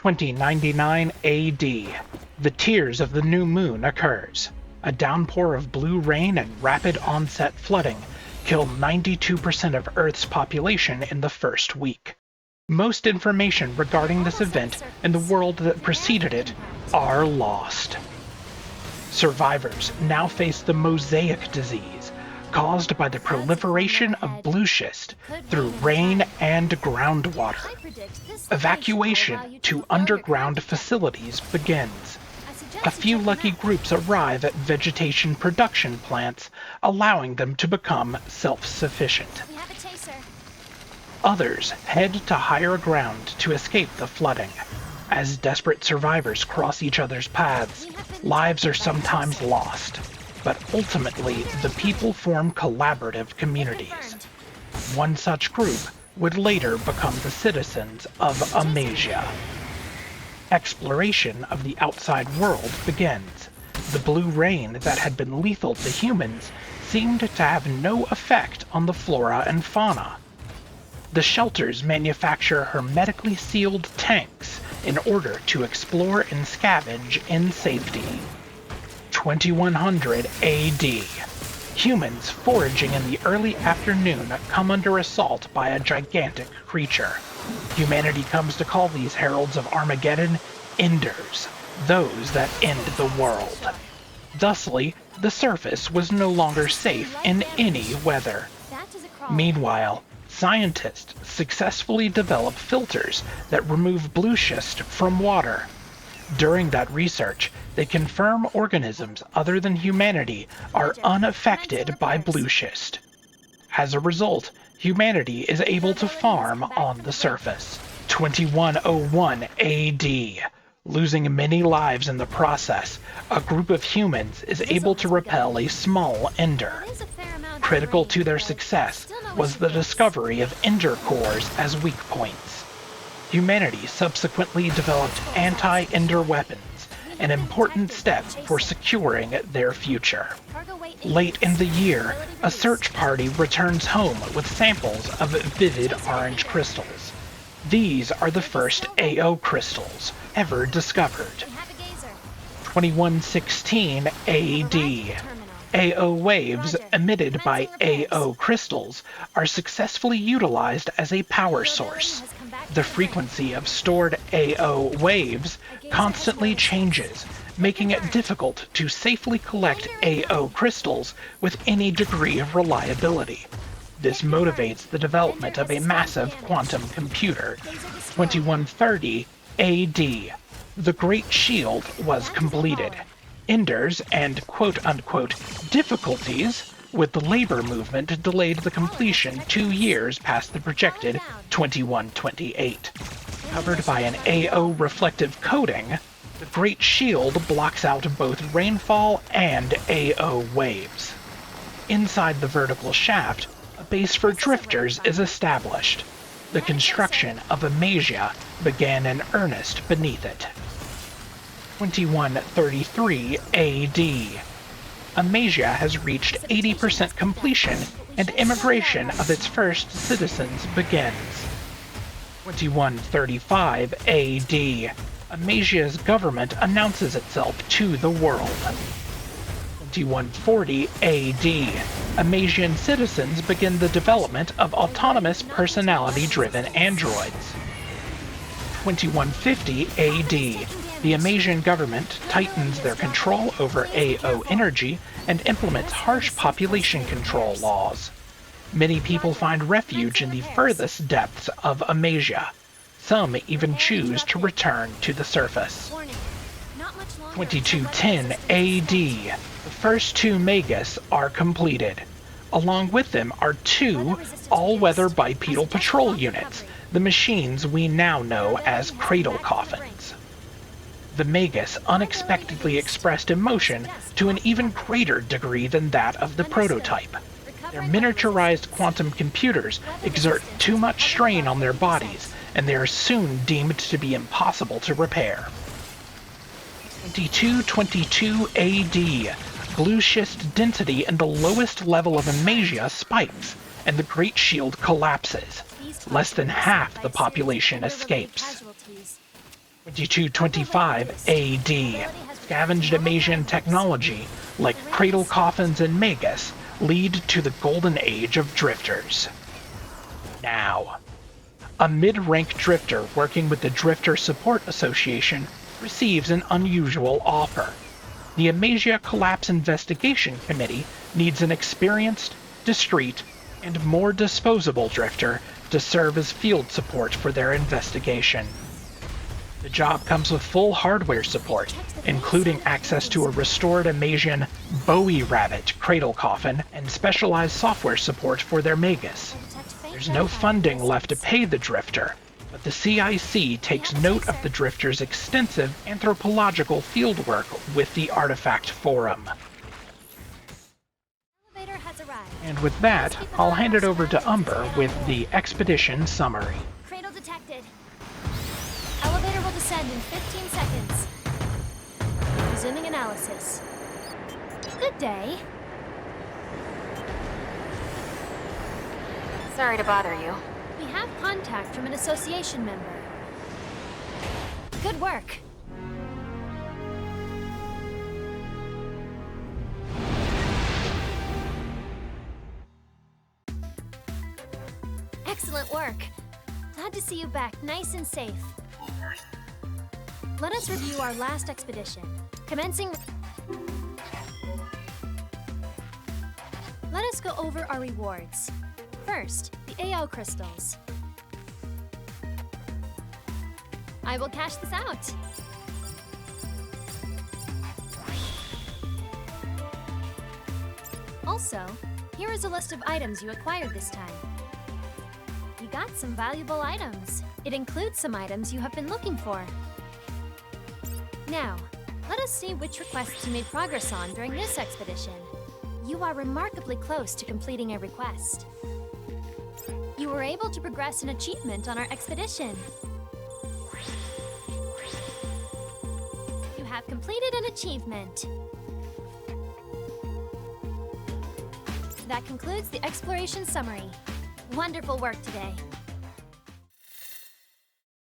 2099 AD. The Tears of the New Moon occurs. A downpour of blue rain and rapid onset flooding kill 92% of Earth's population in the first week. Most information regarding this event and the world that preceded it are lost. Survivors now face the mosaic disease, caused by the proliferation of blue schist through rain and groundwater. Evacuation to underground facilities begins. A few lucky groups arrive at vegetation production plants, allowing them to become self-sufficient. Others head to higher ground to escape the flooding. As desperate survivors cross each other's paths, lives are sometimes lost, but ultimately the people form collaborative communities. One such group would later become the citizens of Amasia. Exploration of the outside world begins. The blue rain that had been lethal to humans seemed to have no effect on the flora and fauna. The shelters manufacture hermetically sealed tanks in order to explore and scavenge in safety. 2100 AD. Humans foraging in the early afternoon come under assault by a gigantic creature. Humanity comes to call these heralds of Armageddon Enders, those that end the world. Thusly, the surface was no longer safe in any weather. Meanwhile, scientists successfully develop filters that remove blue schist from water. During that research, they confirm organisms other than humanity are unaffected by blue schist. As a result, humanity is able to farm on the surface. 2101 AD. Losing many lives in the process, a group of humans is able to repel a small ender. Critical to their success was the discovery of ender cores as weak points. Humanity subsequently developed anti-ender weapons, an important step for securing their future. Late in the year, a search party returns home with samples of vivid orange crystals. These are the first AO crystals ever discovered. 2116 AD. AO waves emitted by AO crystals are successfully utilized as a power source. The frequency of stored AO waves constantly changes, making it difficult to safely collect AO crystals with any degree of reliability. This motivates the development of a massive quantum computer. 2130 AD. The Great Shield was completed. Enders and quote-unquote difficulties with the labor movement delayed the completion 2 years past the projected 2128. Covered by an AO reflective coating, the Great Shield blocks out both rainfall and AO waves. Inside the vertical shaft, a base for drifters is established. The construction of Amasia began in earnest beneath it. 2133 AD. Amasia has reached 80% completion and immigration of its first citizens begins. 2135 AD. Amasia's government announces itself to the world. 2140 AD. Amasian citizens begin the development of autonomous personality-driven androids. 2150 AD. The Amasian government tightens their control over AO energy and implements harsh population control laws. Many people find refuge in the furthest depths of Amasia. Some even choose to return to the surface. 2210 AD. The first 2 Magus are completed. Along with them are 2 all-weather bipedal patrol units, the machines we now know as cradle coffins. The Magus unexpectedly expressed emotion to an even greater degree than that of the prototype. Their miniaturized quantum computers exert too much strain on their bodies, and they are soon deemed to be impossible to repair. 2222 AD. Blue schist density in the lowest level of Amasia spikes, and the Great Shield collapses. Less than half the population escapes. 2225 AD. Scavenged Amasian technology, like cradle coffins and magus, lead to the golden age of drifters. Now, a mid-rank drifter working with the Drifter Support Association receives an unusual offer. The Amasia Collapse Investigation Committee needs an experienced, discreet, and more disposable drifter to serve as field support for their investigation. The job comes with full hardware support, including access to a restored Amasian Bowie Rabbit cradle coffin and specialized software support for their magus. There's no funding left to pay the drifter, but the CIC takes note of the drifter's extensive anthropological fieldwork with the Artifact Forum. And with that, I'll hand it over to Umber with the expedition summary. Cradle detected. Elevator will descend in 15 seconds. Resuming analysis. Good day. Sorry to bother you. We have contact from an association member. Good work. Excellent work. Glad to see you back nice and safe. Let us review our last expedition. Commencing... Let us go over our rewards. First, the AO crystals. I will cash this out. Also, here is a list of items you acquired this time. You got some valuable items. It includes some items you have been looking for. Now, let us see which requests you made progress on during this expedition. You are remarkably close to completing a request. You were able to progress an achievement on our expedition. You have completed an achievement. That concludes the exploration summary. Wonderful work today.